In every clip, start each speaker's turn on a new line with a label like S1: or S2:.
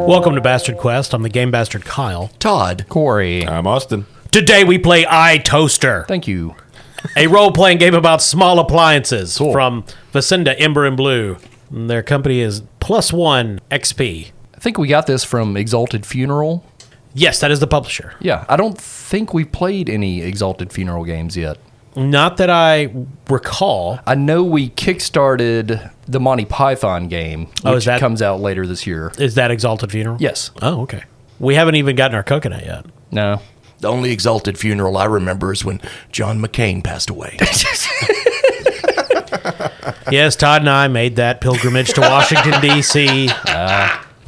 S1: Welcome to Bastard Quest. I'm the Game Bastard Kyle.
S2: Todd.
S3: Corey.
S4: I'm Austin.
S1: Today we play iToaster,
S3: Thank you.
S1: a role-playing game about small appliances from Vicinda, Ember, and Blue. And their company is +1 XP.
S3: I think we got this from Exalted Funeral.
S1: Yes, that is the publisher.
S3: Yeah, I don't think we've played any Exalted Funeral games yet.
S1: Not that I recall.
S3: I know we kickstarted the Monty Python game, which comes out later this year.
S1: Is that Exalted Funeral?
S3: Yes.
S1: Oh, okay. We haven't even gotten our coconut yet.
S3: No.
S2: The only Exalted Funeral I remember is when John McCain passed away.
S1: Yes, Todd and I made that pilgrimage to Washington, D.C.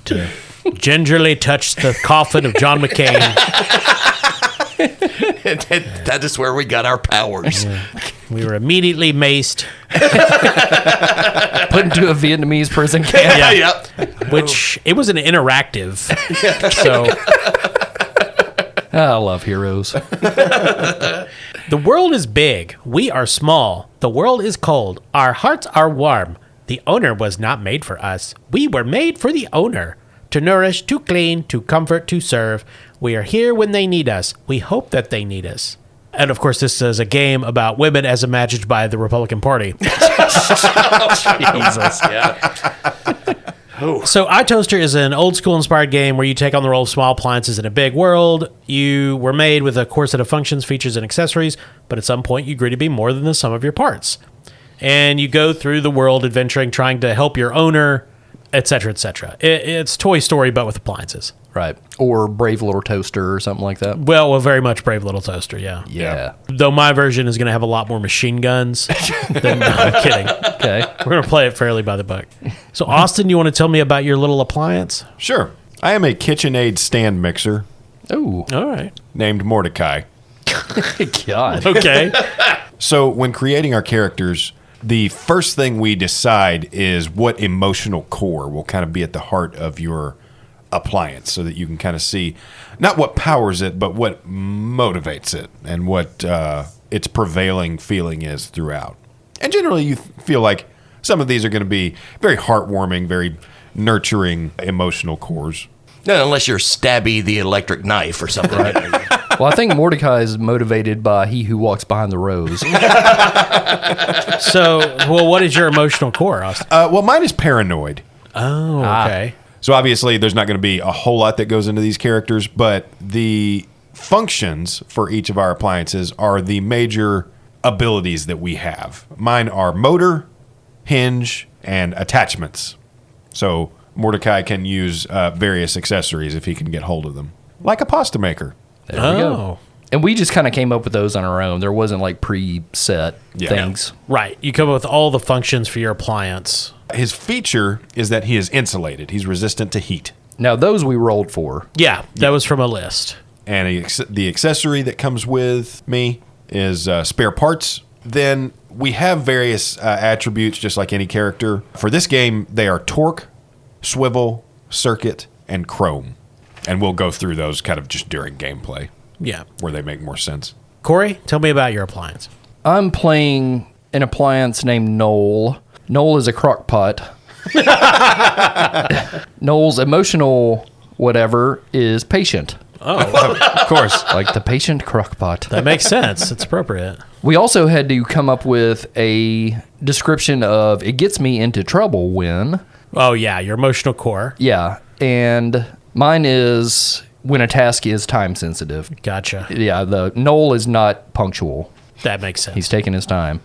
S1: To gingerly touch the coffin of John McCain.
S2: That is where we got our powers.
S1: Yeah. We were immediately maced.
S3: Put into a Vietnamese prison camp.
S2: Yep.
S1: Which, it was an interactive. So,
S3: I love heroes.
S1: the world is big. We are small. The world is cold. Our hearts are warm. The owner was not made for us. We were made for the owner. To nourish, to clean, to comfort, to serve. We are here when they need us. We hope that they need us. And of course, this is a game about women as imagined by the Republican Party.
S3: Jesus, yeah.
S1: So iToaster is an old school inspired game where you take on the role of small appliances in a big world. You were made with a core set of functions, features, and accessories, but at some point you agree to be more than the sum of your parts. And you go through the world adventuring, trying to help your owner, etc., etc. It's Toy Story, but with appliances.
S3: Right. Or Brave Little Toaster or something like that.
S1: Well, very much Brave Little Toaster, yeah.
S3: Yeah.
S1: Though my version is going to have a lot more machine guns. No, I'm kidding.
S3: Okay.
S1: We're going to play it fairly by the book. So, Austin, you want to tell me about your little appliance?
S4: Sure. I am a KitchenAid stand mixer
S3: Ooh.
S1: All right.
S4: named Mordecai.
S3: God.
S1: Okay.
S4: So when creating our characters, the first thing we decide is what emotional core will kind of be at the heart of your appliance so that you can kind of see not what powers it, but what motivates it and what its prevailing feeling is throughout. And generally you feel like some of these are going to be very heartwarming, very nurturing emotional cores.
S2: No, unless you're Stabby the Electric Knife or something.
S3: Well, I think Mordecai is motivated by He Who Walks Behind the Rose.
S1: So, well, what is your emotional core, Austin?
S4: Well, mine is paranoid.
S1: Oh, okay.
S4: So obviously there's not going to be a whole lot that goes into these characters, but the functions for each of our appliances are the major abilities that we have. Mine are motor, hinge, and attachments. So Mordecai can use various accessories if he can get hold of them. Like a pasta maker.
S3: There we go. And we just kind of came up with those on our own. There wasn't like preset things.
S1: Right. You come up with all the functions for your appliance.
S4: His feature is that he is insulated. He's resistant to heat.
S3: Now, those we rolled for.
S1: Yeah, that was from a list.
S4: And the accessory that comes with me is spare parts. Then we have various attributes just like any character. For this game, they are torque, swivel, circuit, and chrome. And we'll go through those kind of just during gameplay.
S1: Yeah.
S4: Where they make more sense.
S1: Corey, tell me about your appliance.
S3: I'm playing an appliance named Noel. Noel is a crock pot. Noel's emotional whatever is patient.
S1: Oh,
S4: Of course.
S3: Like the patient crock pot.
S1: that makes sense. It's appropriate.
S3: We also had to come up with a description of it gets me into trouble when.
S1: Oh, yeah, your emotional core.
S3: Yeah. And mine is when a task is time sensitive.
S1: Gotcha.
S3: Yeah, the Noel is not punctual.
S1: That makes sense.
S3: He's taking his time.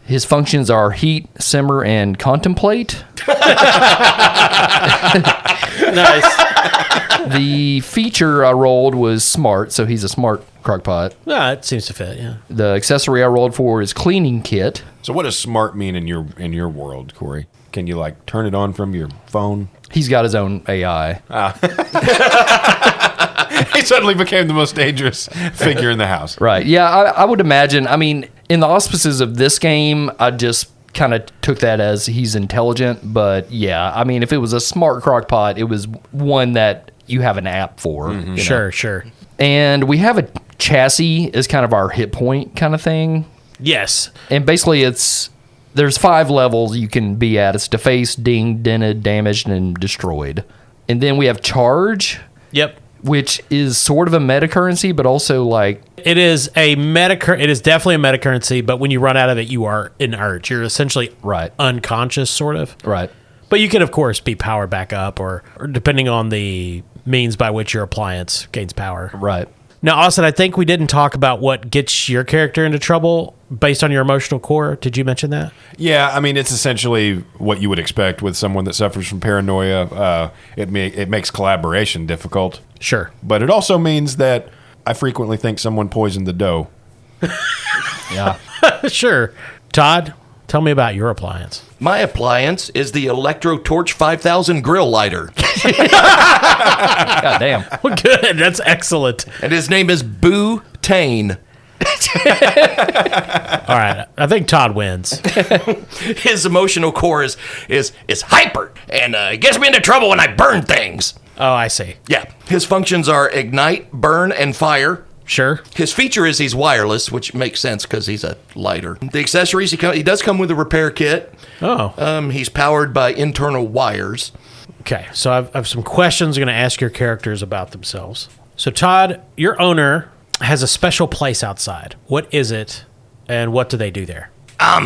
S3: His functions are heat, simmer, and contemplate.
S1: Nice.
S3: The feature I rolled was smart, so he's a smart crockpot.
S1: Yeah, it seems to fit, yeah.
S3: The accessory I rolled for is cleaning kit.
S4: So what does smart mean in your world, Corey? Can you like turn it on from your phone?
S3: He's got his own AI.
S4: He suddenly became the most dangerous figure in the house.
S3: Right. Yeah, I would imagine. I mean, in the auspices of this game, I just kind of took that as he's intelligent. But yeah, I mean, if it was a smart crockpot, it was one that you have an app for.
S1: Mm-hmm.
S3: You know?
S1: Sure.
S3: And we have a chassis as kind of our hit point kind of thing.
S1: Yes.
S3: And basically there's 5 levels you can be at. It's defaced, dinged, dented, damaged, and destroyed. And then we have charge,
S1: Yep.
S3: which is sort of a meta currency, but also like
S1: It is it is definitely a meta currency, but when you run out of it, you are inert. You're essentially
S3: Right.
S1: unconscious, sort of.
S3: right.
S1: But you can, of course, be powered back up, or depending on the means by which your appliance gains power.
S3: Right.
S1: Now, Austin, I think we didn't talk about what gets your character into trouble based on your emotional core. Did you mention that?
S4: Yeah, I mean, it's essentially what you would expect with someone that suffers from paranoia. It makes collaboration difficult.
S1: Sure.
S4: But it also means that I frequently think someone poisoned the dough.
S3: Yeah.
S1: Sure. Todd, tell me about your appliance.
S2: My appliance is the Electro Torch 5000 grill lighter,
S3: God damn.
S1: Well, good. That's excellent.
S2: and his name is Boo Tane.
S1: All right. I think Todd wins.
S2: His emotional core is hyper, and it gets me into trouble when I burn things.
S1: Oh, I see.
S2: Yeah. His functions are ignite, burn, and fire.
S1: Sure.
S2: His feature is he's wireless, which makes sense because he's a lighter. The accessories, he does come with a repair kit.
S1: Oh.
S2: He's powered by internal wires.
S1: Okay. So I have some questions I'm going to ask your characters about themselves. So, Todd, your owner has a special place outside. What is it, and what do they do there?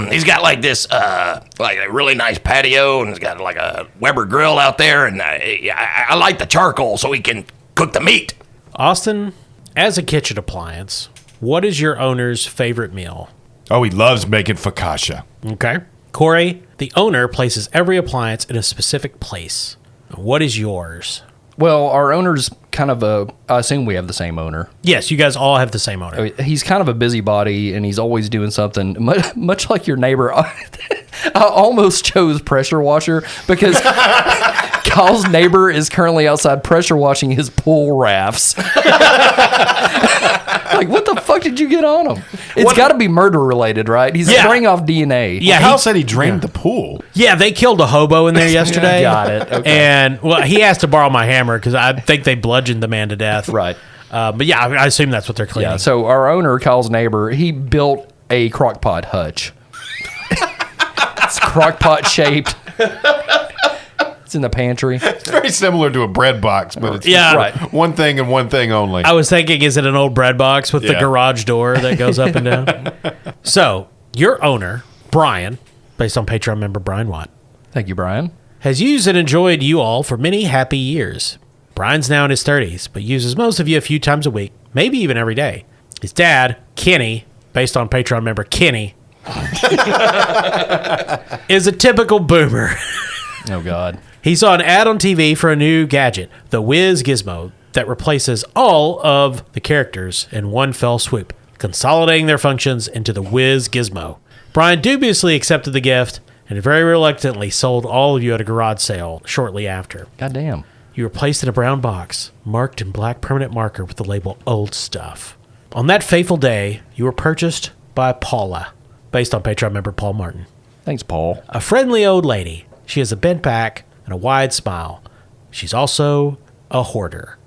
S2: He's got like this, like a really nice patio, and he's got like a Weber grill out there, and I like the charcoal so he can cook the meat.
S1: Austin, as a kitchen appliance, what is your owner's favorite meal?
S4: Oh, he loves making focaccia.
S1: Okay. Corey, the owner places every appliance in a specific place. What is yours?
S3: Well, our owner's kind of I assume we have the same owner.
S1: Yes, you guys all have the same owner.
S3: He's kind of a busybody, and he's always doing something, much like your neighbor. I almost chose pressure washer because Kyle's neighbor is currently outside pressure washing his pool rafts. Like, what the fuck did you get on him? It's got to be murder related, right? He's spraying off DNA.
S1: Yeah,
S4: Kyle said he drained the pool.
S1: Yeah, they killed a hobo in there yesterday.
S3: Got it. Okay.
S1: And, well, he has to borrow my hammer because I think they bludgeoned the man to death.
S3: Right.
S1: But yeah, I assume that's what they're cleaning.
S3: Yeah. So our owner, Kyle's neighbor, he built a crock pot hutch. It's crock pot shaped. It's in the pantry.
S4: It's very similar to a bread box, but it's
S1: Yeah.
S3: Right.
S4: one thing and one thing only.
S1: I was thinking, is it an old bread box with the
S4: Yeah.
S1: garage door that goes up and down? So, your owner, Brian, based on Patreon member Brian Watt,
S3: Thank you, Brian.
S1: has used and enjoyed you all for many happy years. Brian's now in his 30s, but uses most of you a few times a week, maybe even every day. His dad, Kenny, based on Patreon member Kenny, is a typical boomer.
S3: Oh, God.
S1: He saw an ad on TV for a new gadget, the Whiz Gizmo, that replaces all of the characters in one fell swoop, consolidating their functions into the Whiz Gizmo. Brian dubiously accepted the gift and very reluctantly sold all of you at a garage sale shortly after.
S3: God damn.
S1: You were placed in a brown box, marked in black permanent marker with the label Old Stuff. On that fateful day, you were purchased by Paula, based on Patreon member Paul Martin.
S3: Thanks, Paul.
S1: A friendly old lady. She has a bent back and a wide smile. She's also a hoarder.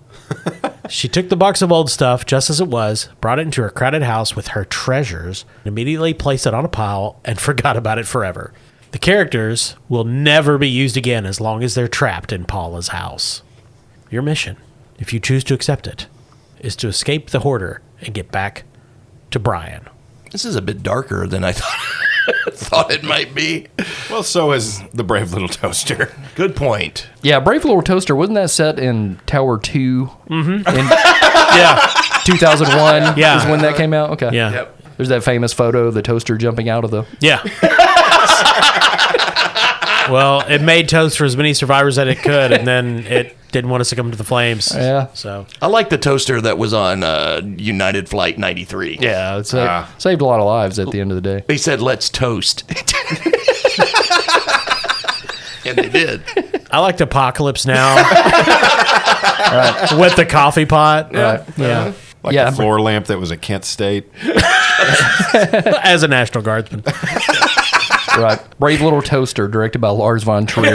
S1: She took the box of old stuff just as it was, brought it into her crowded house with her treasures, and immediately placed it on a pile and forgot about it forever. The characters will never be used again as long as they're trapped in Paula's house. Your mission, if you choose to accept it, is to escape the hoarder and get back to Brian.
S2: This is a bit darker than I thought it might be.
S4: Well, so is the Brave Little Toaster.
S2: Good point.
S3: Yeah, Brave Little Toaster, wasn't that set in Tower 2? Mm-hmm. In
S1: Yeah.
S3: 2001
S1: Yeah.
S3: is when that came out? Okay.
S1: Yeah.
S2: Yep.
S3: There's that famous photo of the toaster jumping out of the...
S1: Yeah. Well, it made toast for as many survivors that it could, and then it didn't want to succumb to the flames.
S3: Yeah.
S1: So,
S2: I like the toaster that was on United Flight 93.
S3: Yeah, it's saved a lot of lives at the end of the day.
S2: They said, let's toast. And they did.
S1: I liked Apocalypse Now. With the coffee pot.
S3: Right.
S1: Yeah.
S4: Like
S3: Yeah.
S4: the floor lamp that was at Kent State.
S1: As a National Guardsman.
S3: Right. Brave Little Toaster, directed by Lars von Trier.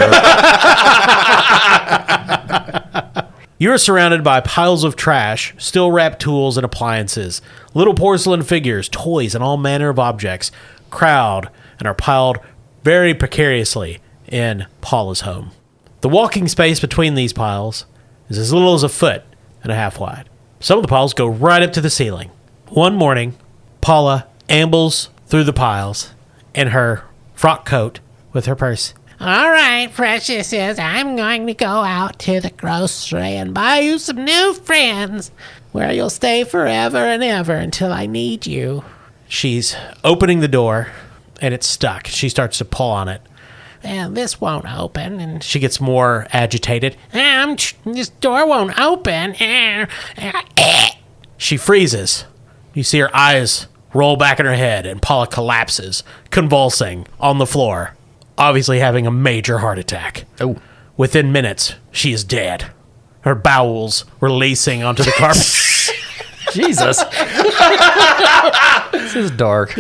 S1: You are surrounded by piles of trash, still wrapped tools and appliances, little porcelain figures, toys, and all manner of objects crowd and are piled very precariously in Paula's home. The walking space between these piles is as little as a foot and a half wide. Some of the piles go right up to the ceiling. One morning, Paula ambles through the piles in her frock coat with her purse.
S5: All right, Precocious, I'm going to go out to the grocery and buy you some new friends where you'll stay forever and ever until I need you.
S1: She's opening the door, and it's stuck. She starts to pull on it.
S5: And this won't open, and
S1: She gets more agitated.
S5: this door won't open.
S1: She freezes. You see her eyes roll back in her head, and Paula collapses, convulsing on the floor, obviously having a major heart attack.
S3: Oh.
S1: Within minutes, she is dead. Her bowels releasing onto the carpet.
S3: Jesus. This is dark.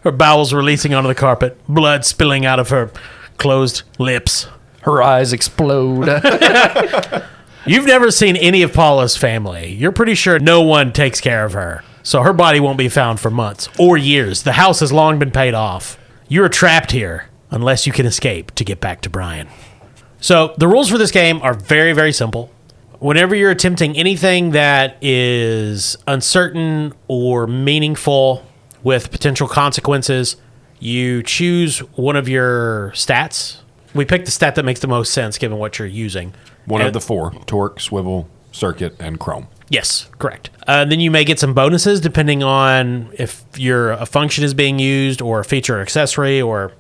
S1: Her bowels releasing onto the carpet, blood spilling out of her closed lips.
S3: Her eyes explode.
S1: You've never seen any of Paula's family. You're pretty sure no one takes care of her. So her body won't be found for months or years. The house has long been paid off. You're trapped here unless you can escape to get back to Brian. So the rules for this game are very, very simple. Whenever you're attempting anything that is uncertain or meaningful with potential consequences, you choose one of your stats. We pick the stat that makes the most sense given what you're using.
S4: One of the four: torque, swivel, circuit, and chrome.
S1: Yes, correct. Then you may get some bonuses depending on if a function is being used or a feature or accessory, or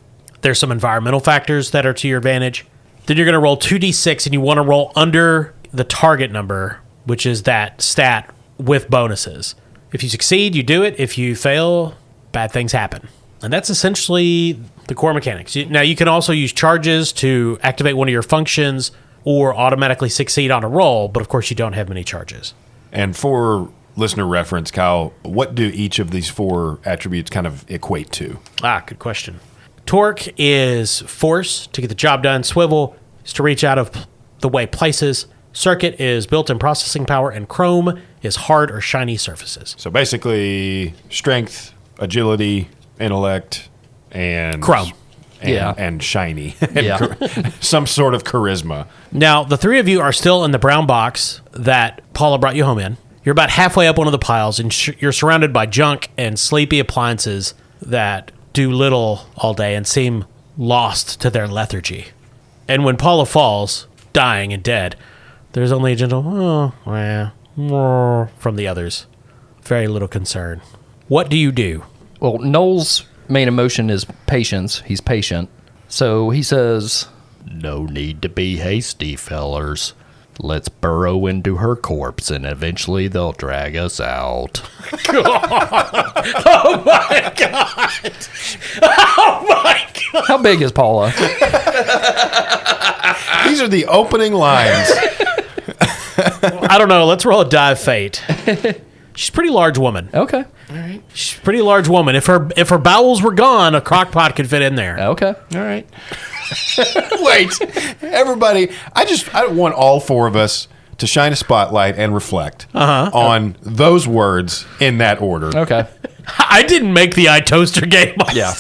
S1: there's some environmental factors that are to your advantage. Then you're going to roll 2d6, and you want to roll under the target number, which is that stat with bonuses. If you succeed, you do it. If you fail, bad things happen. And that's essentially the core mechanics. Now, you can also use charges to activate one of your functions or automatically succeed on a roll, but of course you don't have many charges.
S4: And for listener reference, Kyle, what do each of these four attributes kind of equate to?
S1: Good question. Torque is force to get the job done. Swivel is to reach out of the way places. Circuit is built-in processing power. And chrome is hard or shiny surfaces.
S4: So basically, strength, agility, intellect, and
S1: Chrome.
S4: And shiny. And
S3: Yeah.
S4: some sort of charisma.
S1: Now, the three of you are still in the brown box that Paula brought you home in. You're about halfway up one of the piles, and you're surrounded by junk and sleepy appliances that do little all day and seem lost to their lethargy. And when Paula falls, dying and dead, there's only a gentle, from the others. Very little concern. What do you do?
S3: Well, Noel's main emotion is patience. He's patient. So he says, "No need to be hasty, fellers. Let's burrow into her corpse and eventually they'll drag us out."
S1: Oh my God! Oh my God!
S3: How big is Paula?
S4: These are the opening lines.
S1: I don't know. Let's roll a dive fate. She's a pretty large woman.
S3: Okay.
S1: She's a pretty large woman. If her bowels were gone, a crock pot could fit in there.
S3: Okay.
S2: All right.
S4: Wait, everybody, I want all four of us to shine a spotlight and reflect on those words in that order.
S3: Okay.
S1: I didn't make the iToaster game.
S3: Yeah.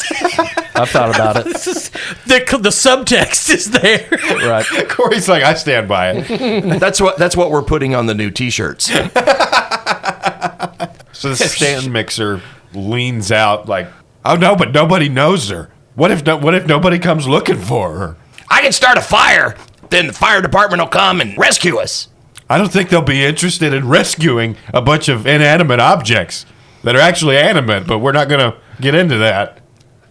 S3: I've thought about it.
S1: The subtext is there.
S3: Right.
S4: Corey's like, I stand by it.
S2: That's what we're putting on the new T-shirts.
S4: So the stand mixer leans out like, oh no, but nobody knows her. What if nobody comes looking for her?
S2: I can start a fire. Then the fire department will come and rescue us.
S4: I don't think they'll be interested in rescuing a bunch of inanimate objects that are actually animate, but we're not going to get into that.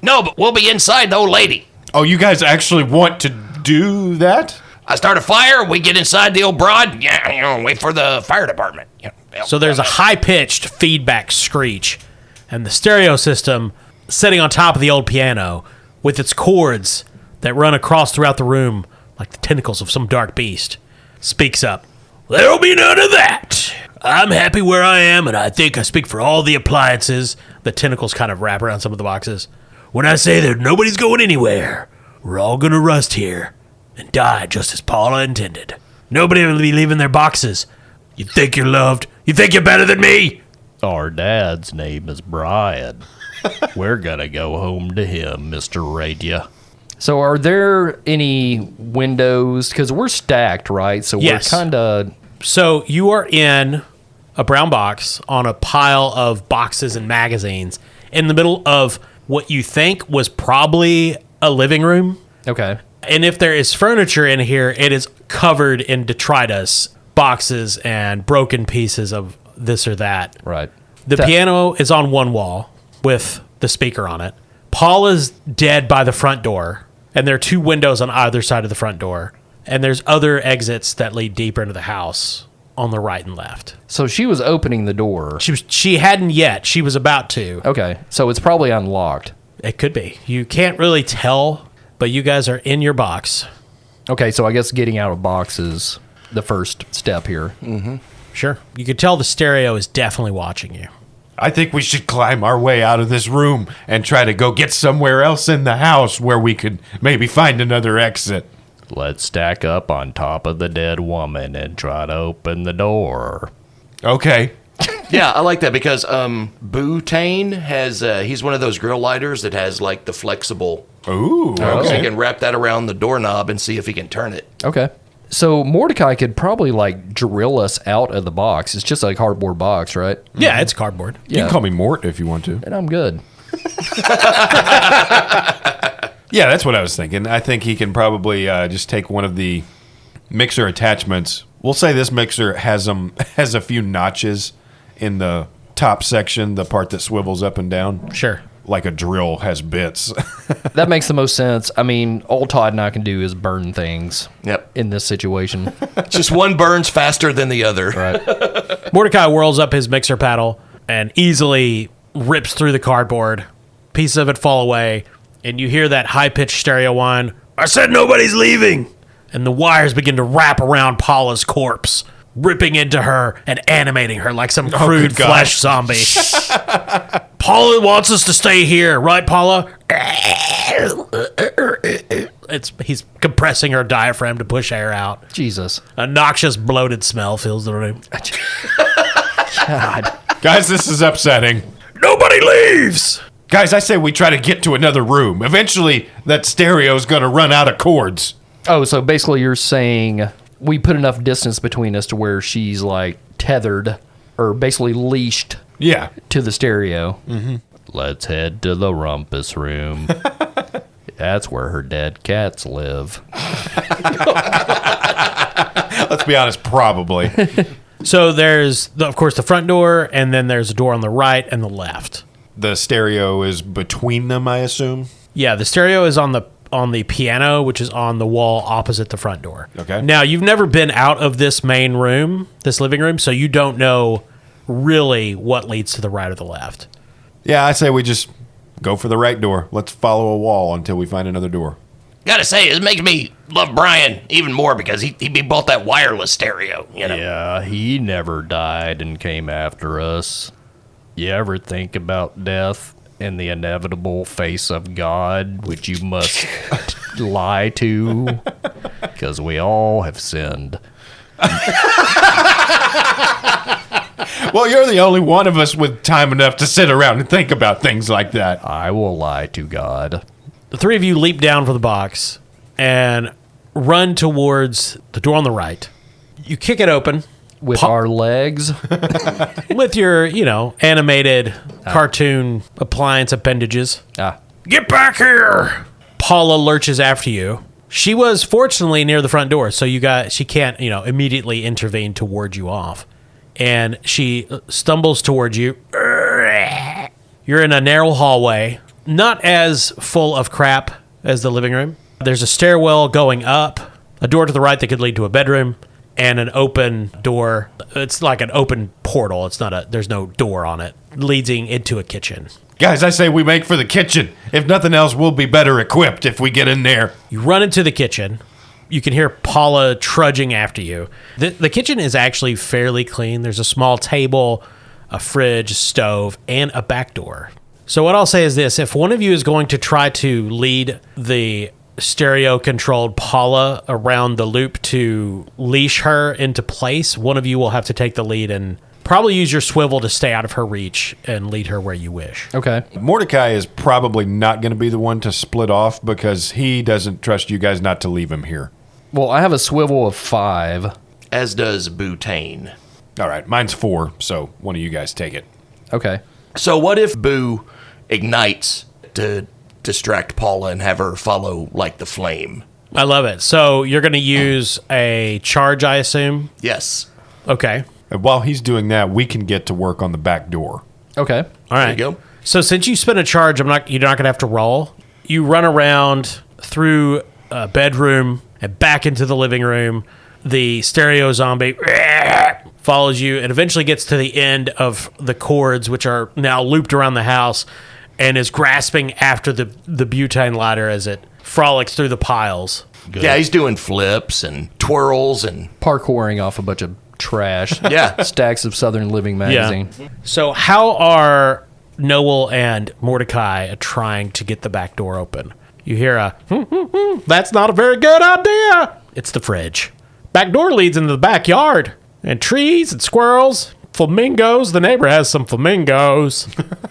S2: No, but we'll be inside the old lady.
S4: Oh, you guys actually want to do that?
S2: I start a fire. We get inside the old broad. Yeah, wait for the fire department. Yeah.
S1: So there's a high-pitched feedback screech, and the stereo system sitting on top of the old piano with its cords that run across throughout the room like the tentacles of some dark beast speaks up. There'll be none of that. I'm happy where I am, and I think I speak for all the appliances. The tentacles kind of wrap around some of the boxes. When I say that nobody's going anywhere, we're all going to rust here and die just as Paula intended. Nobody will be leaving their boxes. You think you're loved? You think you're better than me?
S3: Our dad's name is Brian. We're gonna go home to him, Mr. Radio. So are there any windows? Because we're stacked, right? So
S1: Yes.
S3: we're kind of...
S1: So you are in a brown box on a pile of boxes and magazines in the middle of what you think was probably a living room.
S3: Okay.
S1: And if there is furniture in here, it is covered in detritus, boxes, and broken pieces of this or that.
S3: Right.
S1: The piano is on one wall with the speaker on it. Paul is dead by the front door, and there are two windows on either side of the front door. And there's other exits that lead deeper into the house on the right and left.
S3: So she was opening the door.
S1: She hadn't yet. She was about to.
S3: Okay. So it's probably unlocked.
S1: It could be. You can't really tell, but you guys are in your box.
S3: Okay. So I guess getting out of box is the first step here.
S1: Sure. You could tell the stereo is definitely watching you.
S4: I think we should climb our way out of this room and try to go get somewhere else in the house where we could maybe find another exit.
S3: Let's stack up on top of the dead woman and try to open the door.
S4: Okay.
S2: Yeah, I like that because Butane has he's one of those grill lighters that has like the flexible.
S4: Ooh.
S2: So
S4: Okay.
S2: he can wrap that around the doorknob and see if he can turn it.
S3: Okay. So Mordecai could probably like drill us out of the box. It's just a cardboard box, right?
S1: Yeah, it's cardboard.
S4: You can call me Mort if you want to.
S3: And I'm good.
S4: Yeah, that's what I was thinking. I think he can probably just take one of the mixer attachments. We'll say this mixer has a few notches in the top section, the part that swivels up and down.
S1: Sure.
S4: Like a drill has bits.
S3: That makes the most sense. I mean, all Todd and I can do is burn things.
S2: Yep.
S3: In this situation.
S2: Just one burns faster than the other.
S3: Right.
S1: Mordecai whirls up his mixer paddle and easily rips through the cardboard. Pieces of it fall away, and you hear that high-pitched stereo whine, "I said nobody's leaving!" And the wires begin to wrap around Paula's corpse, ripping into her and animating her like some crude
S4: good God.
S1: flesh zombie. Paula wants us to stay here, right, Paula? He's compressing her diaphragm to push air out.
S3: Jesus.
S1: A noxious, bloated smell fills the room.
S3: God.
S4: Guys, this is upsetting.
S1: Nobody leaves!
S4: Guys, I say we try to get to another room. Eventually, that stereo's going to run out of cords.
S3: Oh, so basically you're saying we put enough distance between us to where she's like tethered or basically leashed
S4: Yeah.
S3: to the stereo. Mm-hmm. Let's head to the rumpus room. That's where her dead cats live.
S4: Let's be honest, probably.
S1: So there's, of course, the front door, and then there's a door on the right and the left.
S4: The stereo is between them, I assume.
S1: Yeah, the stereo is on the piano, which is on the wall opposite the front door.
S4: Okay.
S1: Now, you've never been out of this main room, this living room, so you don't know really what leads to the right or the left.
S4: Yeah, I say we just go for the right door. Let's follow a wall until we find another door.
S2: Gotta say, it makes me love Brian even more because he bought that wireless stereo, you know?
S3: Yeah, he never died and came after us. You ever think about death and the inevitable face of God, which you must lie to? Because we all have sinned.
S4: Well, you're the only one of us with time enough to sit around and think about things like that.
S3: I will lie to God.
S1: The three of you leap down from the box and run towards the door on the right. You kick it open
S3: With our legs.
S1: with your, animated cartoon appliance appendages. Get back here! Paula lurches after you. She was fortunately near the front door, so she can't, immediately intervene to ward you off. And she stumbles towards you. You're in a narrow hallway, not as full of crap as the living room. There's a stairwell going up, a door to the right that could lead to a bedroom, and an open door. It's like an open portal. There's no door on it, leading into a kitchen.
S4: Guys, I say we make for the kitchen. If nothing else, we'll be better equipped if we get in there.
S1: You run into the kitchen. You can hear Paula trudging after you. The kitchen is actually fairly clean. There's a small table, a fridge, stove, and a back door. So what I'll say is this. If one of you is going to try to lead the stereo-controlled Paula around the loop to leash her into place, one of you will have to take the lead and probably use your swivel to stay out of her reach and lead her where you wish.
S3: Okay.
S4: Mordecai is probably not going to be the one to split off because he doesn't trust you guys not to leave him here.
S3: Well, I have a swivel of 5.
S2: As does Butane.
S4: All right, mine's 4, so one of you guys take it.
S3: Okay.
S2: So what if Boo ignites to distract Paula and have her follow like the flame?
S1: I love it. So you're going to use a charge, I assume?
S2: Yes.
S1: Okay.
S4: And while he's doing that, we can get to work on the back door.
S3: Okay.
S1: All right.
S2: There you go.
S1: So since you spent a charge, you're not going to have to roll. You run around through a bedroom and back into the living room. The stereo zombie follows you and eventually gets to the end of the cords, which are now looped around the house, and is grasping after the butane lighter as it frolics through the piles.
S3: Good.
S2: Yeah, he's doing flips and twirls and
S3: Parkouring off a bunch of trash.
S2: yeah.
S3: Stacks of Southern Living magazine.
S1: So how are Noel and Mordecai trying to get the back door open? You hear a, that's not a very good idea. It's the fridge. Back door leads into the backyard. And trees and squirrels, flamingos. The neighbor has some flamingos.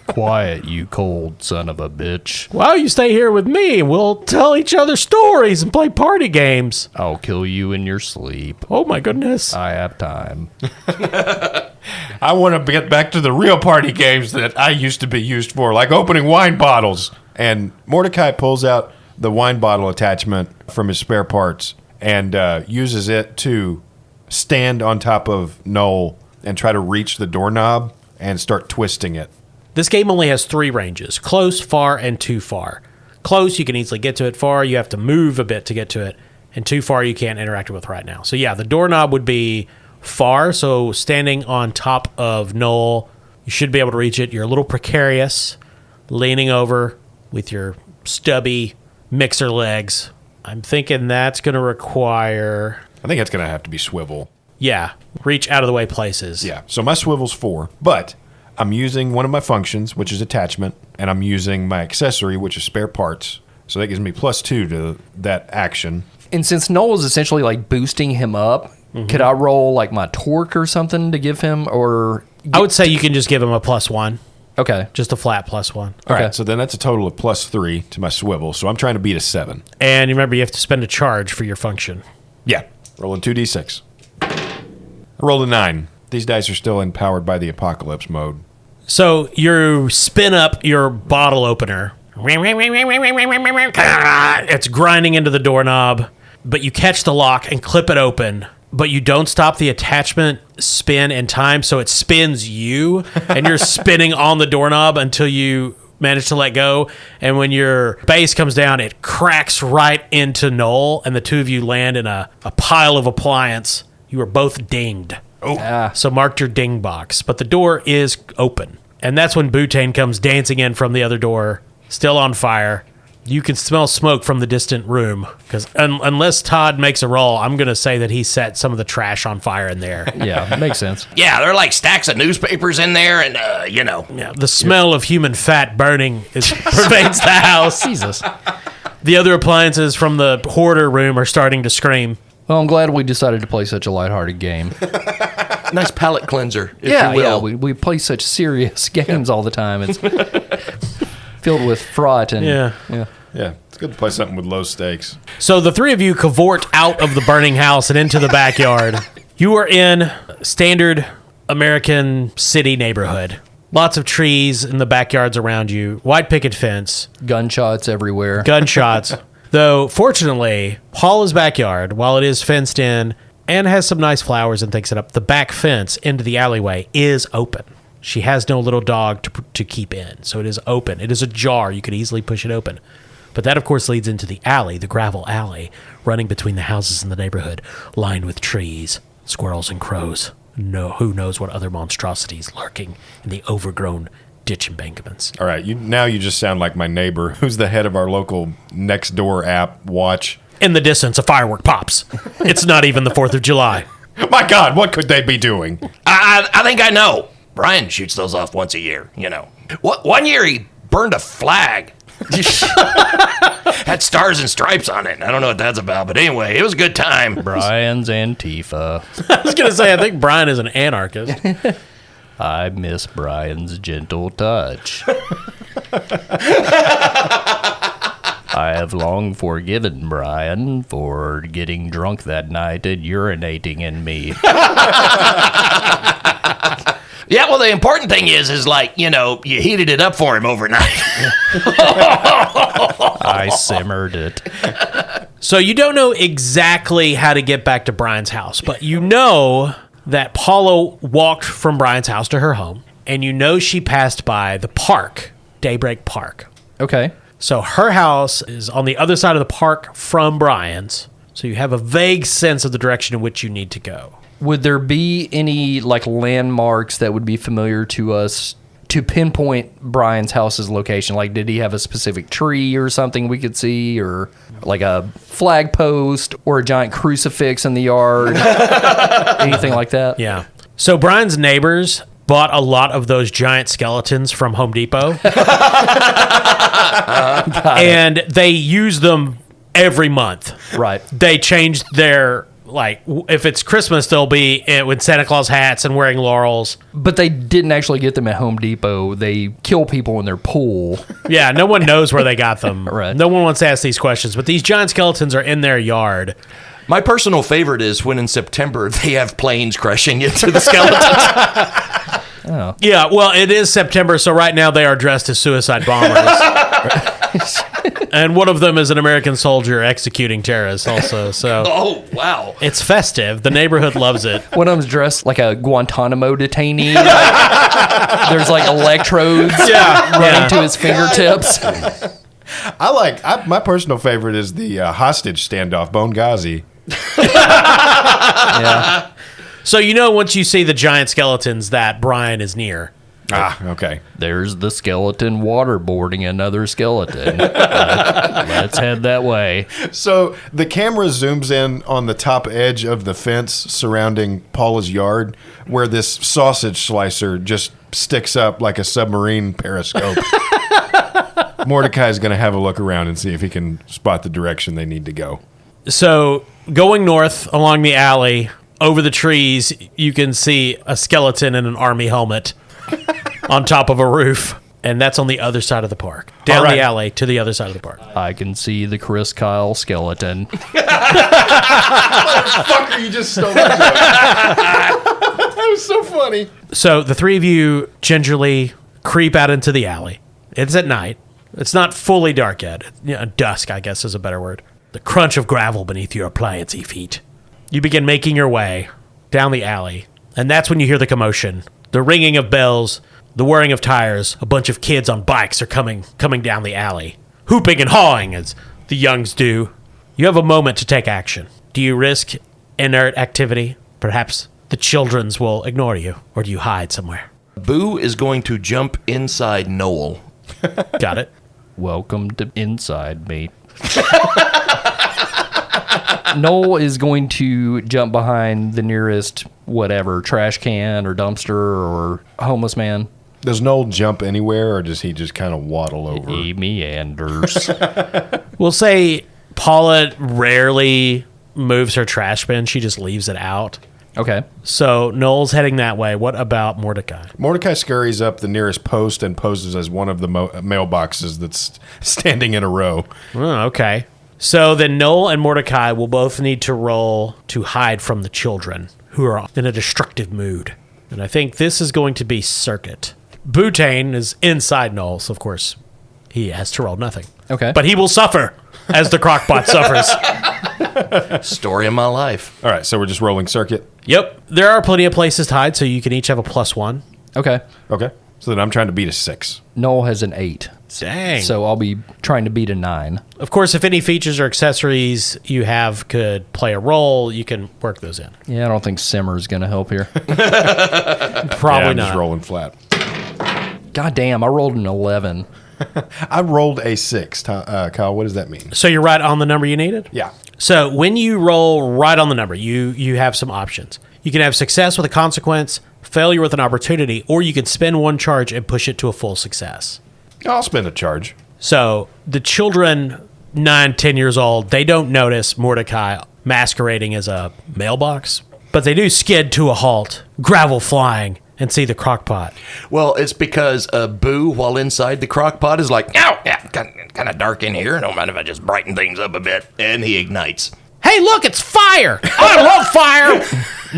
S3: Quiet, you cold son of a bitch.
S1: Well, you stay here with me and we'll tell each other stories and play party games.
S3: I'll kill you in your sleep.
S1: Oh my goodness.
S3: I have time.
S4: I want to get back to the real party games that I used to be used for, like opening wine bottles. And Mordecai pulls out the wine bottle attachment from his spare parts and uses it to stand on top of Noel and try to reach the doorknob and start twisting it.
S1: This game only has 3 ranges: close, far, and too far. Close, you can easily get to it. Far, you have to move a bit to get to it. And too far, you can't interact with right now. So yeah, the doorknob would be far. So standing on top of Noel, you should be able to reach it. You're a little precarious, leaning over with your stubby mixer legs. I'm thinking that's going to require...
S4: I think it's going to have to be swivel.
S1: Yeah, reach out of the way places.
S4: Yeah, so my swivel's 4, but I'm using one of my functions, which is attachment, and I'm using my accessory, which is spare parts. So that gives me +2 to that action.
S3: And since Noel is essentially like boosting him up, could I roll like my torque or something to give him, or...
S1: I would say you can just give him a +1.
S3: Okay.
S1: Just a flat +1.
S4: All
S3: Okay.
S4: right, so then that's a total of +3 to my swivel. So I'm trying to beat a 7.
S1: And remember, you have to spend a charge for your function.
S4: Yeah, rolling 2d6. I rolled a 9. These dice are still empowered by the apocalypse mode.
S1: So you spin up your bottle opener. It's grinding into the doorknob, but you catch the lock and clip it open. But you don't stop the attachment spin in time, so it spins you, and you're spinning on the doorknob until you manage to let go. And when your base comes down, it cracks right into Noel, and the two of you land in a pile of appliance. You are both dinged. So mark your ding box. But the door is open. And that's when Butane comes dancing in from the other door, still on fire. You can smell smoke from the distant room. Because unless Todd makes a roll, I'm going to say that he set some of the trash on fire in there.
S3: Yeah, makes sense.
S2: Yeah, there are like stacks of newspapers in there, and
S1: Yeah, the smell of human fat burning pervades the house.
S3: Jesus.
S1: The other appliances from the hoarder room are starting to scream.
S3: Well, I'm glad we decided to play such a lighthearted game.
S2: nice palate cleanser, if
S3: Yeah,
S2: you will.
S3: we play such serious games all the time. It's filled with fraught and
S1: Yeah.
S4: Yeah, it's good to play something with low stakes.
S1: So the three of you cavort out of the burning house and into the backyard. You are in standard American city neighborhood. Lots of trees in the backyards around you. White picket fence.
S3: gunshots everywhere.
S1: Gunshots. Though, fortunately, Paula's backyard, while it is fenced in and has some nice flowers and things set up, the back fence into the alleyway is open. She has no little dog to keep in, so it is open. It is ajar. You could easily push it open. But that, of course, leads into the alley, the gravel alley, running between the houses in the neighborhood, lined with trees, squirrels, and crows. No, who knows what other monstrosities lurking in the overgrown ditch embankments.
S4: All right, now you just sound like my neighbor, who's the head of our local next door app, Watch.
S1: In the distance, a firework pops. It's not even the 4th of July.
S4: My God, what could they be doing?
S2: I think I know. Brian shoots those off once a year, One year he burned a flag. Had stars and stripes on it. I don't know what that's about, but anyway, it was a good time.
S3: Brian's Antifa.
S1: I was going to say, I think Brian is an anarchist.
S3: I miss Brian's gentle touch. I have long forgiven Brian for getting drunk that night and urinating in me.
S2: Yeah, well, the important thing is like, you heated it up for him overnight.
S3: I simmered it.
S1: So you don't know exactly how to get back to Brian's house, but you know that Paula walked from Brian's house to her home, and you know she passed by the park, Daybreak Park.
S3: Okay.
S1: So her house is on the other side of the park from Brian's, so you have a vague sense of the direction in which you need to go.
S3: Would there be any like landmarks that would be familiar to us to pinpoint Brian's house's location? Like, did he have a specific tree or something we could see, or like a flag post or a giant crucifix in the yard? Anything like that?
S1: Yeah. So Brian's neighbors bought a lot of those giant skeletons from Home Depot. And they use them every month.
S3: Right.
S1: They changed their, like, if it's Christmas, they'll be with Santa Claus hats and wearing laurels.
S3: But they didn't actually get them at Home Depot. They kill people in their pool.
S1: Yeah, no one knows where they got them.
S3: Right.
S1: No one wants to ask these questions, but these giant skeletons are in their yard.
S2: My personal favorite is when in September they have planes crashing into the skeletons.
S3: Oh.
S1: Yeah, well, it is September, so right now they are dressed as suicide bombers. And one of them is an American soldier executing terrorists also, so
S2: Oh, wow.
S1: it's festive. The neighborhood loves it.
S3: One of them's dressed like a Guantanamo detainee. There's like electrodes running to his fingertips.
S4: My personal favorite is the hostage standoff, Benghazi.
S3: Yeah.
S1: So you know once you see the giant skeletons that Brian is near.
S4: Okay.
S3: There's the skeleton waterboarding another skeleton. Let's head that way.
S4: So the camera zooms in on the top edge of the fence surrounding Paula's yard, where this sausage slicer just sticks up like a submarine periscope. Mordecai's going to have a look around and see if he can spot the direction they need to go.
S1: So going north along the alley, over the trees, you can see a skeleton in an army helmet on top of a roof. And that's on the other side of the park. Down the alley to the other side of the park.
S3: I can see the Chris Kyle skeleton.
S4: Fucker, you just stole my joke. That was so funny.
S1: So the three of you gingerly creep out into the alley. It's at night. It's not fully dark yet. Dusk, I guess, is a better word. The crunch of gravel beneath your appliancey feet. You begin making your way down the alley, and that's when you hear the commotion. The ringing of bells, the whirring of tires. A bunch of kids on bikes are coming down the alley, hooping and hawing as the youngs do. You have a moment to take action. Do you risk inert activity? Perhaps the children's will ignore you, or do you hide somewhere?
S2: Boo is going to jump inside Noel.
S1: Got it?
S3: Welcome to Inside Me. Noel is going to jump behind the nearest whatever, trash can or dumpster or homeless man.
S4: Does Noel jump anywhere, or does he just kind of waddle over?
S3: He meanders.
S1: We'll say Paula rarely moves her trash bin. She just leaves it out.
S3: Okay.
S1: So Noel's heading that way. What about Mordecai?
S4: Mordecai scurries up the nearest post and poses as one of the mailboxes that's standing in a row.
S1: Oh, okay. So then Noel and Mordecai will both need to roll to hide from the children who are in a destructive mood. And I think this is going to be Circuit. Butane is inside Noel, so of course he has to roll nothing.
S3: Okay.
S1: But he will suffer as the crockpot suffers.
S2: Story of my life.
S4: All right, so we're just rolling Circuit.
S1: Yep. There are plenty of places to hide, so you can each have a +1.
S3: Okay.
S4: Okay. So then I'm trying to beat a 6.
S3: Noel has an 8.
S1: Dang.
S3: So I'll be trying to beat a 9.
S1: Of course, if any features or accessories you have could play a role, you can work those in.
S3: Yeah, I don't think Simmer's going to help here.
S1: Probably
S4: I'm
S1: not.
S4: just rolling flat.
S3: God damn, I rolled an 11.
S4: I rolled a 6. Kyle, what does that mean?
S1: So you're right on the number you needed?
S4: Yeah.
S1: So when you roll right on the number, you have some options. You can have success with a consequence, failure with an opportunity, or you can spend one charge and push it to a full success.
S4: I'll spend a charge.
S1: So the children, 9, 10 years old, they don't notice Mordecai masquerading as a mailbox, but they do skid to a halt, gravel flying, and see the crock pot.
S2: Well, it's because Boo, while inside the crock pot, is like, oh, yeah, kind of dark in here. Don't mind if I just brighten things up a bit. And he ignites.
S1: Hey, look, it's fire! I love fire!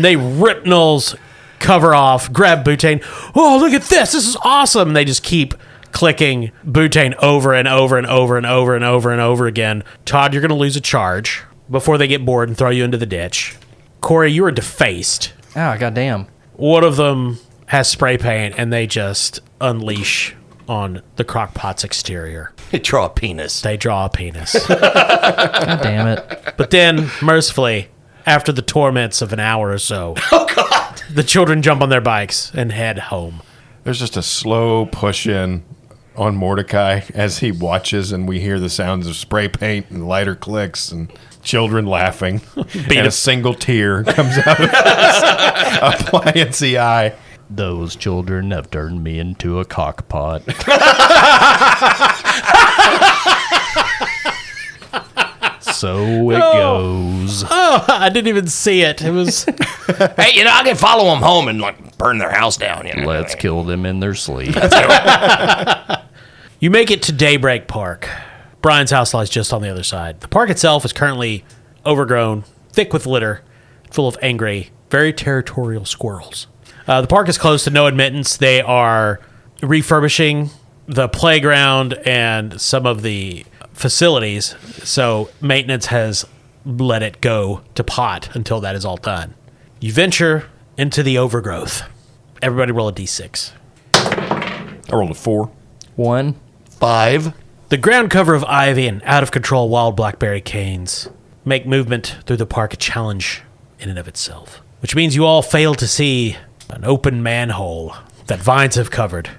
S1: They rip Noel's cover off, grab Butane. Oh, look at this! This is awesome! And they just keep clicking Butane over and over and over and over and over and over again. Todd, you're going to lose a charge before they get bored and throw you into the ditch. Corey, you are defaced.
S3: Ah, goddamn.
S1: One of them has spray paint, and they just unleash on the crock pot's exterior.
S2: They draw a penis.
S1: They draw a penis.
S3: God damn it.
S1: But then, mercifully, after the torments of an hour or so,
S2: Oh, God.
S1: the children jump on their bikes and head home.
S4: There's just a slow push in on Mordecai as he watches, and we hear the sounds of spray paint and lighter clicks and children laughing. And a single tear comes out of his appliancy eye.
S3: Those children have turned me into a cockpot. So it goes.
S1: Oh, I didn't even see it. It was...
S2: Hey, I can follow them home and like burn their house down.
S3: Let's kill them in their sleep.
S1: You make it to Daybreak Park. Brian's house lies just on the other side. The park itself is currently overgrown, thick with litter, full of angry, very territorial squirrels. The park is closed to no admittance. They are refurbishing the playground and some of the facilities, so maintenance has let it go to pot until that is all done. You venture into the overgrowth. Everybody roll a d6.
S4: I rolled a 4.
S3: 1.
S2: 5.
S1: The ground cover of ivy and out-of-control wild blackberry canes make movement through the park a challenge in and of itself, which means you all fail to see an open manhole that vines have covered.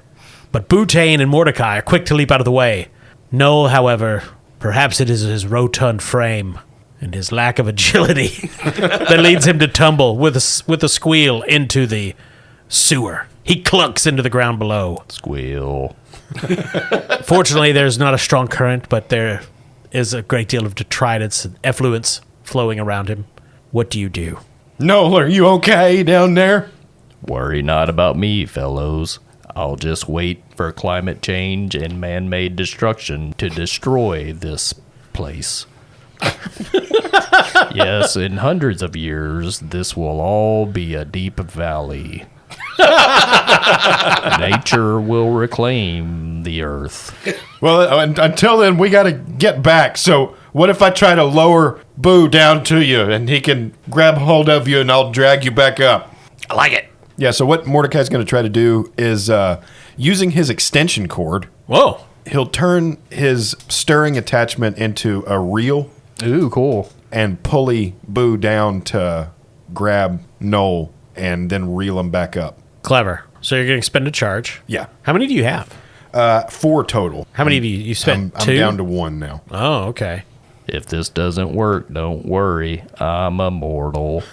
S1: But Butane and Mordecai are quick to leap out of the way. Noel, however, perhaps it is his rotund frame and his lack of agility that leads him to tumble with a squeal into the sewer. He clunks into the ground below.
S3: Squeal.
S1: Fortunately, there's not a strong current, but there is a great deal of detritus and effluence flowing around him. What do you do?
S4: Noel, are you okay down there?
S3: Worry not about me, fellows. I'll just wait for climate change and man-made destruction to destroy this place. Yes, in hundreds of years, this will all be a deep valley. Nature will reclaim the earth.
S4: Well, until then, we got to get back. So what if I try to lower Boo down to you, and he can grab hold of you, and I'll drag you back up?
S2: I like it.
S4: Yeah, so what Mordecai's going to try to do is, using his extension cord,
S1: Whoa.
S4: he'll turn his stirring attachment into a reel
S3: Ooh, cool.
S4: and pulley Boo down to grab Noel and then reel him back up.
S1: Clever. So you're going to spend a charge.
S4: Yeah.
S1: How many do you have?
S4: 4 total.
S1: How many of you spent?
S4: I'm
S1: 2?
S4: down to 1 now.
S1: Oh, okay.
S3: If this doesn't work, don't worry. I'm immortal.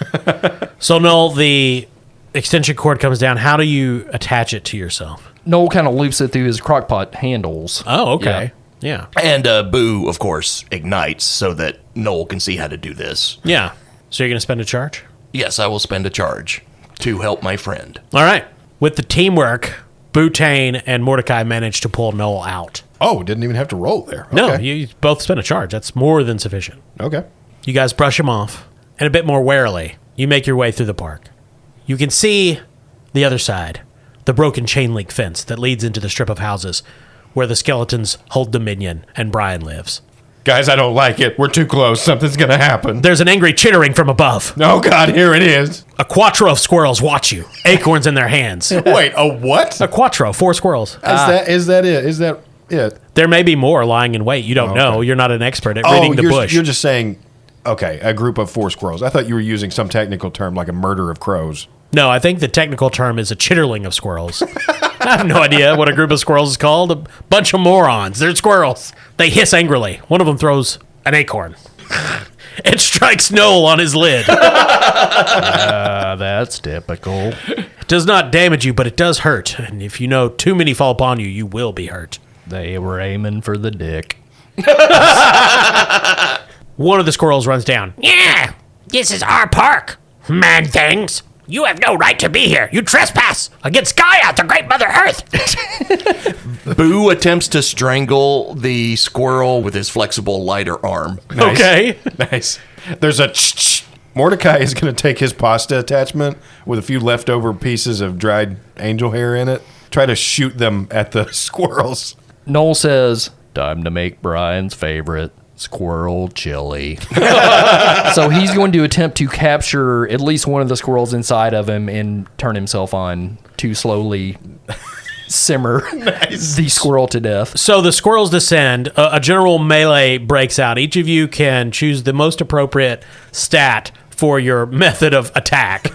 S1: So, Noel, the extension cord comes down. How do you attach it to yourself?
S3: Noel kind of loops it through his crockpot handles.
S1: Oh, okay. Yeah.
S2: And Boo, of course, ignites so that Noel can see how to do this.
S1: Yeah. So you're going to spend a charge?
S2: Yes, I will spend a charge to help my friend.
S1: All right. With the teamwork, Butane and Mordecai managed to pull Noel out.
S4: Oh, didn't even have to roll there.
S1: No,
S4: Okay.
S1: you both spent a charge. That's more than sufficient.
S4: Okay.
S1: You guys brush him off, and a bit more warily, you make your way through the park. You can see the other side, the broken chain link fence that leads into the strip of houses where the skeletons hold dominion and Brian lives.
S4: Guys, I don't like it. We're too close. Something's going to happen.
S1: There's an angry chittering from above.
S4: Oh, God, here it is.
S1: A quattro of squirrels watch you, acorns in their hands.
S4: Wait, a what?
S1: A quattro, 4 squirrels.
S4: Is that it? Is that it?
S1: There may be more lying in wait. You don't know. You're not an expert at reading the bush.
S4: You're just saying, okay, a group of 4 squirrels. I thought you were using some technical term like a murder of crows.
S1: No, I think the technical term is a chitterling of squirrels. I have no idea what a group of squirrels is called. A bunch of morons. They're squirrels. They hiss angrily. One of them throws an acorn. It strikes Noel on his lid.
S3: That's typical.
S1: It does not damage you, but it does hurt. And if you know too many fall upon you, you will be hurt.
S3: They were aiming for the dick.
S1: One of the squirrels runs down.
S5: Yeah, this is our park, man things.
S1: You have no right to be here. You trespass against Gaia, the great Mother Earth.
S2: Boo attempts to strangle the squirrel with his flexible lighter arm.
S4: Nice.
S1: Okay.
S4: Nice. There's a Mordecai is going to take his pasta attachment with a few leftover pieces of dried angel hair in it. Try to shoot them at the squirrels.
S3: Noel says, time to make Brian's favorite squirrel chili. So he's going to attempt to capture at least one of the squirrels inside of him and turn himself on to slowly simmer the squirrel to death.
S1: So the squirrels descend. A general melee breaks out. Each of you can choose the most appropriate stat for your method of attack.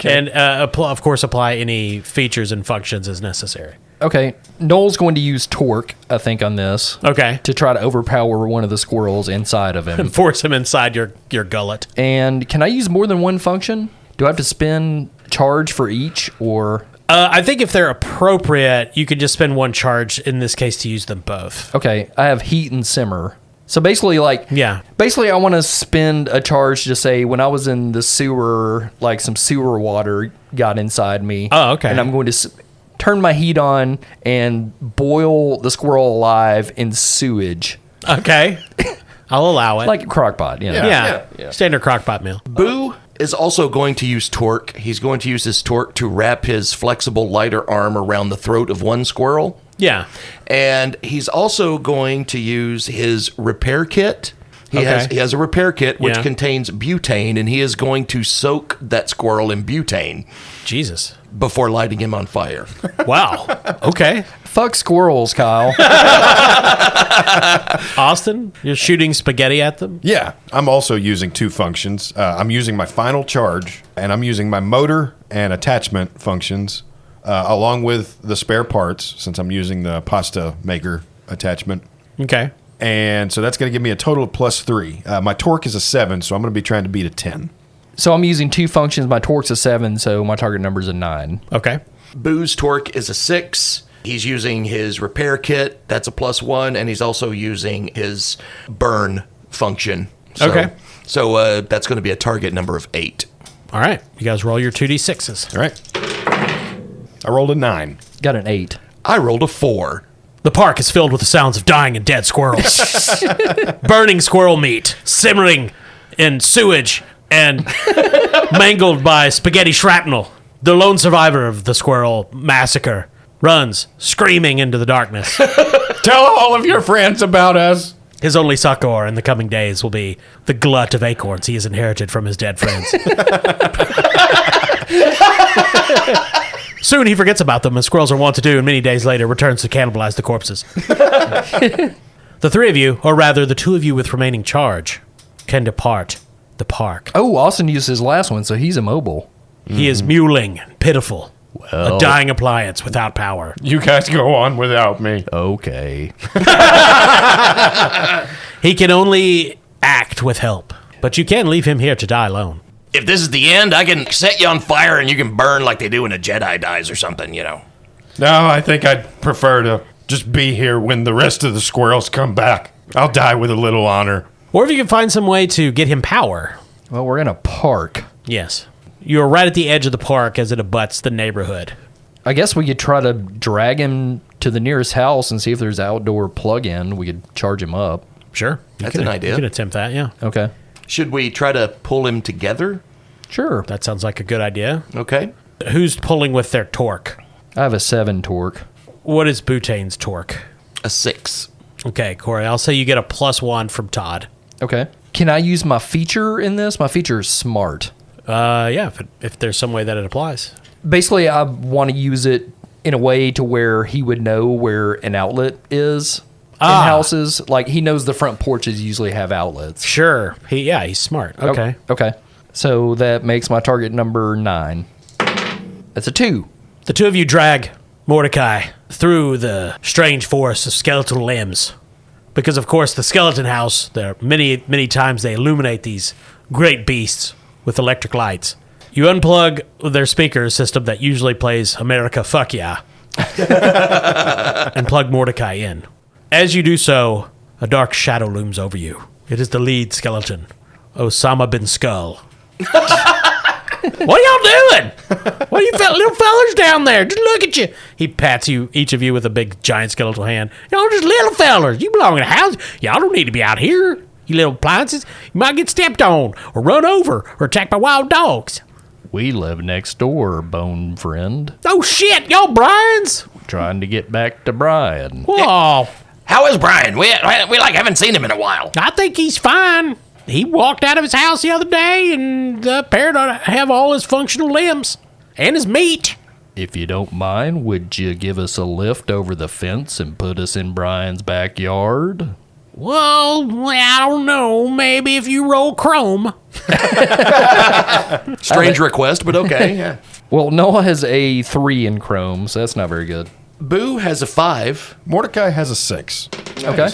S1: And, of course, apply any features and functions as necessary.
S3: Okay, Noel's going to use torque, I think, on this.
S1: Okay.
S3: To try to overpower one of the squirrels inside of him.
S1: Force him inside your gullet.
S3: And can I use more than one function? Do I have to spend charge for each, or...
S1: I think if they're appropriate, you could just spend one charge, in this case, to use them both.
S3: Okay, I have heat and simmer. So basically,
S1: Yeah.
S3: Basically, I want to spend a charge to say when I was in the sewer, like some sewer water got inside me.
S1: Oh, okay.
S3: And I'm going to turn my heat on and boil the squirrel alive in sewage.
S1: Okay. I'll allow it.
S3: Like a crock pot, you know.
S1: yeah. Standard crockpot meal.
S2: Boo is also going to use torque. He's going to use his torque to wrap his flexible lighter arm around the throat of one squirrel.
S1: Yeah.
S2: And he's also going to use his repair kit. He has a repair kit which
S1: Yeah.
S2: contains butane, and he is going to soak that squirrel in butane
S1: Jesus.
S2: before lighting him on fire.
S1: Wow. Okay.
S3: Fuck squirrels, Kyle.
S1: Austin, you're shooting spaghetti at them?
S4: Yeah, I'm also using two functions. I'm using my final charge, and I'm using my motor and attachment functions, along with the spare parts, since I'm using the pasta maker attachment.
S1: Okay.
S4: And so that's going to give me a total of +3. My torque is a 7, so I'm going to be trying to beat a 10.
S3: So I'm using two functions. My torque's a 7, so my target number's a 9.
S1: Okay.
S2: Boo's torque is a 6. He's using his repair kit. That's a +1. And he's also using his burn function.
S1: Okay.
S2: So that's going to be a target number of 8.
S1: All right. You guys roll your 2d6s.
S4: All right. I rolled a 9.
S3: Got an 8.
S2: I rolled a 4.
S1: The park is filled with the sounds of dying and dead squirrels. Burning squirrel meat, simmering in sewage, and mangled by spaghetti shrapnel. The lone survivor of the squirrel massacre runs, screaming into the darkness.
S4: Tell all of your friends about us.
S1: His only succor in the coming days will be the glut of acorns he has inherited from his dead friends. Soon he forgets about them, as squirrels are wont to do, and many days later returns to cannibalize the corpses. The three of you, or rather the two of you with remaining charge, can depart the park.
S3: Oh, Austin used his last one, so he's immobile.
S1: He is mewling, pitiful,
S3: Well,
S1: a dying appliance without power.
S4: You guys go on without me.
S3: okay.
S1: He can only act with help, but you can leave him here to die alone.
S2: If this is the end, I can set you on fire and you can burn like they do when a Jedi dies or something, you know.
S4: No, I think I'd prefer to just be here when the rest of the squirrels come back. I'll die with a little honor.
S1: Or if you can find some way to get him power.
S3: Well, we're in a park.
S1: Yes. You're right at the edge of the park as it abuts the neighborhood.
S3: I guess we could try to drag him to the nearest house and see if there's outdoor plug-in. We could charge him up.
S1: Sure.
S2: That's an idea.
S1: You can attempt that, yeah.
S3: Okay.
S2: Should we try to pull him together?
S3: Sure.
S1: That sounds like a good idea.
S2: Okay.
S1: Who's pulling with their torque?
S3: I have a 7 torque.
S1: What is Butane's torque?
S2: A 6.
S1: Okay, Corey, I'll say you get a +1 from Todd.
S3: Okay. Can I use my feature in this? My feature is smart.
S1: Yeah, if there's some way that it applies.
S3: Basically, I want to use it in a way to where he would know where an outlet is in houses. Like, he knows the front porches usually have outlets.
S1: Sure. He's smart. Okay.
S3: Okay. So that makes my target number 9. That's a 2.
S1: The two of you drag Mordecai through the strange forest of skeletal limbs. Because, of course, the skeleton house, there are many, many times they illuminate these great beasts with electric lights. You unplug their speaker system that usually plays America Fuck Yeah and plug Mordecai in. As you do so, a dark shadow looms over you. It is the lead skeleton, Osama bin Skull. What are y'all doing? What are you little fellers down there? Just look at you. He pats each of you with a big, giant skeletal hand. Y'all just little fellers. You belong in a house. Y'all don't need to be out here. You little appliances. You might get stepped on or run over or attacked by wild dogs.
S3: We live next door, bone friend.
S1: Oh, shit. Y'all Brian's?
S3: Trying to get back to Brian.
S1: Whoa.
S2: How is Brian? We like haven't seen him in a while.
S1: I think he's fine. He walked out of his house the other day and appeared to have all his functional limbs and his meat.
S3: If you don't mind, would you give us a lift over the fence and put us in Brian's backyard?
S1: Well, I don't know. Maybe if you roll chrome.
S2: Strange request, but okay. Yeah.
S3: Well, Noah has a 3 in Chrome, so that's not very good.
S2: Boo has a 5.
S4: Mordecai has a 6.
S3: Okay.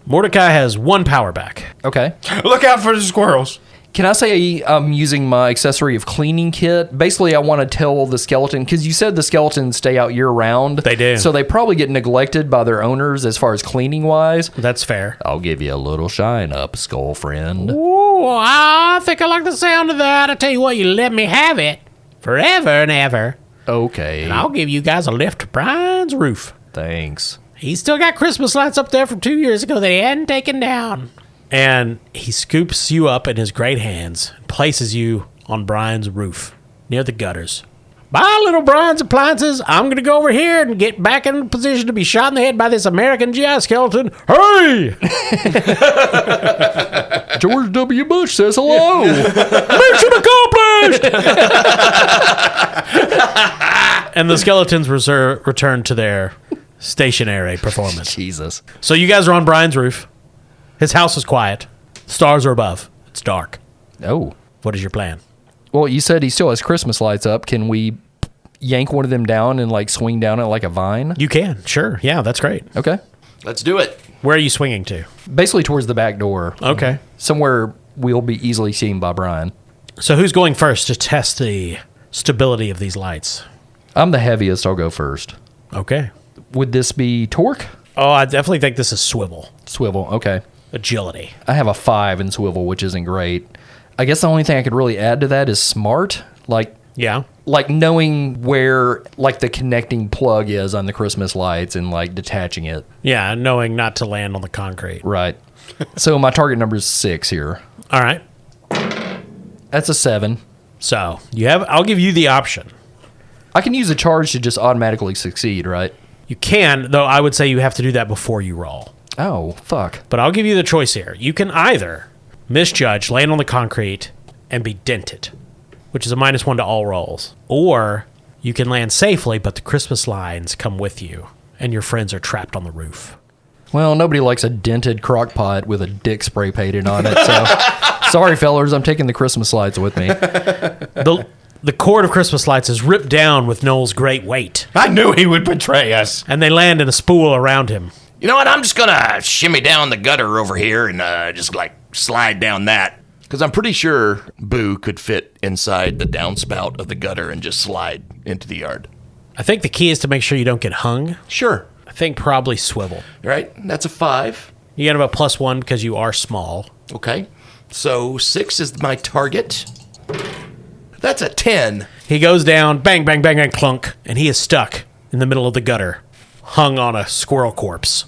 S1: Mordecai has 1 power back.
S3: Okay.
S4: Look out for the squirrels.
S3: Can I say I'm using my accessory of cleaning kit? Basically, I want to tell the skeleton, because you said the skeletons stay out year-round.
S1: They do.
S3: So they probably get neglected by their owners as far as cleaning-wise.
S1: That's fair.
S3: I'll give you a little shine up, skull friend.
S1: Ooh, I think I like the sound of that. I tell you what, you let me have it forever and ever.
S3: Okay.
S1: And I'll give you guys a lift to Brian's roof.
S3: Thanks.
S1: He's still got Christmas lights up there from 2 years ago that he hadn't taken down. And he scoops you up in his great hands and places you on Brian's roof near the gutters. Bye, little Brian's appliances. I'm going to go over here and get back in position to be shot in the head by this American GI skeleton. Hey!
S3: George W. Bush says hello.
S1: Mission accomplished! And the skeletons return to their stationary performance.
S3: Jesus.
S1: So you guys are on Brian's roof. His house is quiet. Stars are above. It's dark.
S3: Oh.
S1: What is your plan?
S3: Well, you said he still has Christmas lights up. Can we yank one of them down and like swing down it like a vine?
S1: You can. Sure. Yeah, that's great.
S3: Okay.
S2: Let's do it.
S1: Where are you swinging to?
S3: Basically towards the back door.
S1: Okay.
S3: Somewhere we'll be easily seen by Brian.
S1: So who's going first to test the stability of these lights?
S3: I'm the heaviest. I'll go first.
S1: Okay.
S3: Would this be torque?
S1: Oh, I definitely think this is swivel.
S3: Swivel. Okay.
S1: Agility.
S3: I have a 5 in swivel, which isn't great. I guess the only thing I could really add to that is smart.
S1: Yeah.
S3: Like knowing where like the connecting plug is on the Christmas lights and like detaching it.
S1: Yeah, knowing not to land on the concrete.
S3: Right. So my target number is 6 here.
S1: All right.
S3: That's a 7.
S1: So I'll give you the option.
S3: I can use a charge to just automatically succeed, right?
S1: You can, though I would say you have to do that before you roll.
S3: Oh, fuck.
S1: But I'll give you the choice here. You can either misjudge, land on the concrete, and be dented, which is a -1 to all rolls. Or you can land safely, but the Christmas lines come with you, and your friends are trapped on the roof.
S3: Well, nobody likes a dented crock pot with a dick spray painted on it, so sorry, fellers, I'm taking the Christmas lights with me.
S1: The cord of Christmas lights is ripped down with Noel's great weight,
S4: I knew he would betray us.
S1: and they land in a spool around him.
S2: You know what? I'm just gonna shimmy down the gutter over here and just like slide down that. Because I'm pretty sure Boo could fit inside the downspout of the gutter and just slide into the yard.
S1: I think the key is to make sure you don't get hung.
S2: Sure.
S1: I think probably swivel.
S2: Right? That's a 5.
S1: You get about +1 because you are small.
S2: Okay. So 6 is my target. That's a 10.
S1: He goes down, bang, bang, bang, bang, clunk, and he is stuck in the middle of the gutter, hung on a squirrel corpse.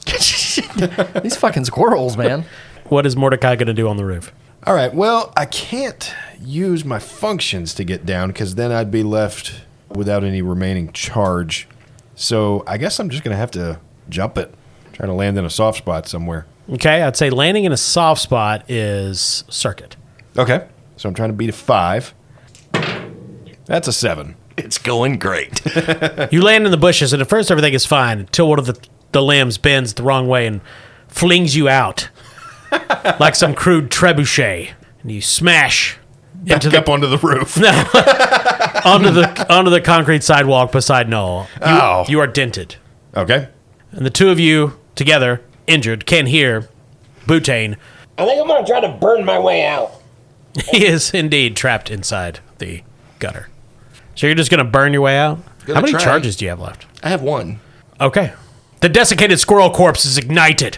S3: These fucking squirrels, man.
S1: What is Mordecai going to do on the roof?
S4: All right, well, I can't use my functions to get down because then I'd be left without any remaining charge. So I guess I'm just going to have to jump it, try to land in a soft spot somewhere.
S1: Okay, I'd say landing in a soft spot is circuit.
S4: Okay, so I'm trying to beat a 5. That's a 7.
S2: It's going great.
S1: You land in the bushes, and at first everything is fine until one of the limbs bends the wrong way and flings you out like some crude trebuchet, and you smash
S4: Back up onto the roof.
S1: onto the concrete sidewalk beside Noel. You are dented,
S4: Okay.
S1: and the two of you together, injured, can hear Butane.
S5: I think I'm gonna try to burn my way out.
S1: He is indeed trapped inside the gutter. So you're just going to burn your way out?
S2: Gonna
S1: How many
S2: try.
S1: charges do you have left?
S2: I have 1.
S1: Okay. The desiccated squirrel corpse is ignited,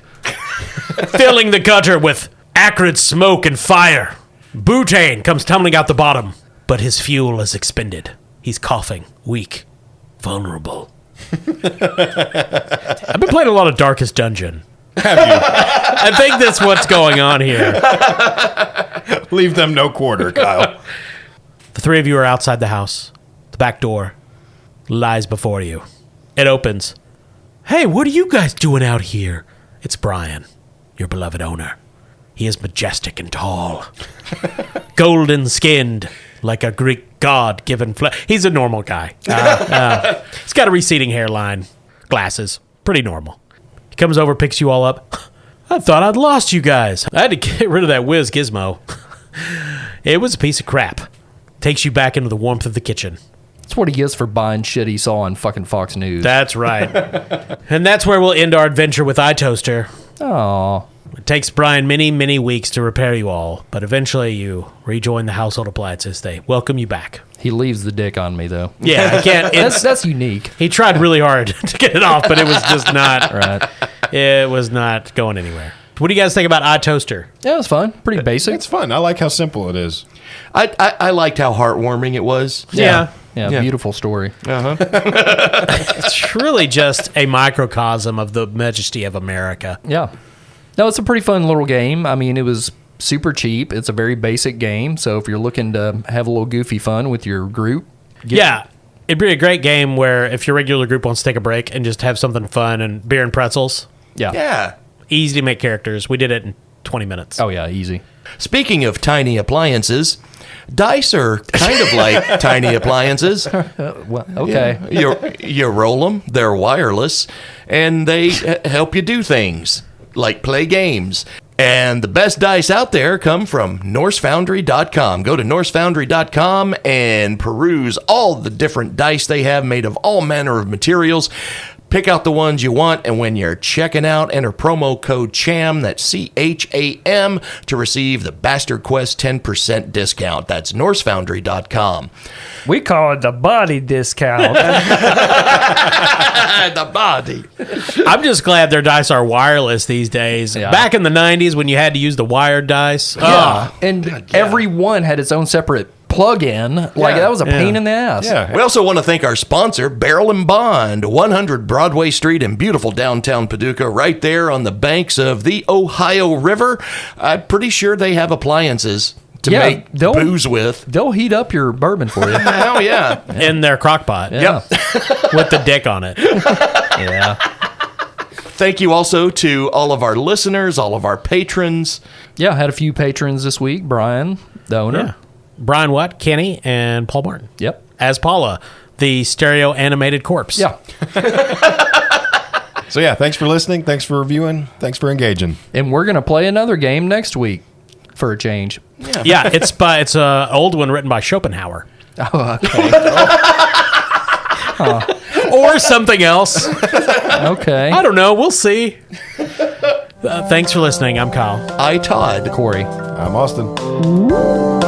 S1: filling the gutter with acrid smoke and fire. Butane comes tumbling out the bottom, but his fuel is expended. He's coughing, weak, vulnerable. I've been playing a lot of Darkest Dungeon.
S4: Have you?
S1: I think that's what's going on here.
S4: Leave them no quarter, Kyle.
S1: The three of you are outside the house. The back door lies before you. It opens. Hey, what are you guys doing out here? It's Brian, your beloved owner. He is majestic and tall. Golden skinned, like a Greek god given flesh. He's a normal guy. He's got a receding hairline, glasses. Pretty normal. He comes over, picks you all up. I thought I'd lost you guys. I had to get rid of that whiz gizmo. It was a piece of crap. Takes you back into the warmth of the kitchen.
S3: That's what he gets for buying shit he saw on fucking Fox News.
S1: That's right. And that's where we'll end our adventure with iToaster.
S3: Oh.
S1: It takes Brian many, many weeks to repair you all, but eventually you rejoin the household appliances. They welcome you back.
S3: He leaves the dick on me, though.
S1: Yeah, I can't.
S3: That's unique.
S1: He tried really hard to get it off, but it was just not.
S3: Right.
S1: It was not going anywhere. What do you guys think about iToaster?
S3: Yeah, it was fun. Pretty basic.
S4: It's fun. I like how simple it is.
S2: I liked how heartwarming it was.
S1: Yeah.
S3: Yeah, beautiful story.
S1: It's really just a microcosm of the majesty of America.
S3: Yeah. No, it's a pretty fun little game. I mean, it was super cheap. It's a very basic game. So if you're looking to have a little goofy fun with your group.
S1: Yeah. It'd be a great game where if your regular group wants to take a break and just have something fun and beer and pretzels.
S3: Yeah.
S2: Yeah.
S1: Easy to make characters. We did it in 20 minutes.
S3: Oh, yeah, easy.
S2: Speaking of tiny appliances, dice are kind of like tiny appliances.
S3: Well, okay.
S2: You roll them, they're wireless, and they help you do things, like play games. And the best dice out there come from NorseFoundry.com. Go to NorseFoundry.com and peruse all the different dice they have made of all manner of materials. Pick out the ones you want, and when you're checking out, enter promo code CHAM, that's CHAM, to receive the Bastard Quest 10% discount. That's NorseFoundry.com.
S6: We call it the body discount.
S2: The body.
S1: I'm just glad their dice are wireless these days.
S3: Yeah.
S1: Back in the 90s when you had to use the wired dice.
S3: Yeah. And every one had its own separate plug-in. Like, that was a pain in the ass.
S4: Yeah.
S2: We also want to thank our sponsor, Barrel and Bond, 100 Broadway Street in beautiful downtown Paducah, right there on the banks of the Ohio River. I'm pretty sure they have appliances to make booze with.
S3: They'll heat up your bourbon for you.
S2: Hell yeah.
S1: In their crock pot.
S3: Yeah.
S1: With the dick on it.
S3: Yeah.
S2: Thank you also to all of our listeners, all of our patrons.
S3: Yeah, I had a few patrons this week. Brian, the owner.
S1: Yeah. Brian Watt, Kenny, and Paul Martin.
S3: Yep.
S1: As Paula, the stereo animated corpse.
S3: Yeah.
S4: So, yeah, thanks for listening. Thanks for reviewing. Thanks for engaging.
S3: And we're going to play another game next week for a change.
S1: Yeah, it's an old one written by Schopenhauer.
S3: Oh, okay.
S1: Or something else.
S3: Okay.
S1: I don't know. We'll see. Thanks for listening. I'm Kyle.
S2: I, Todd.
S3: Corey.
S4: I'm Austin.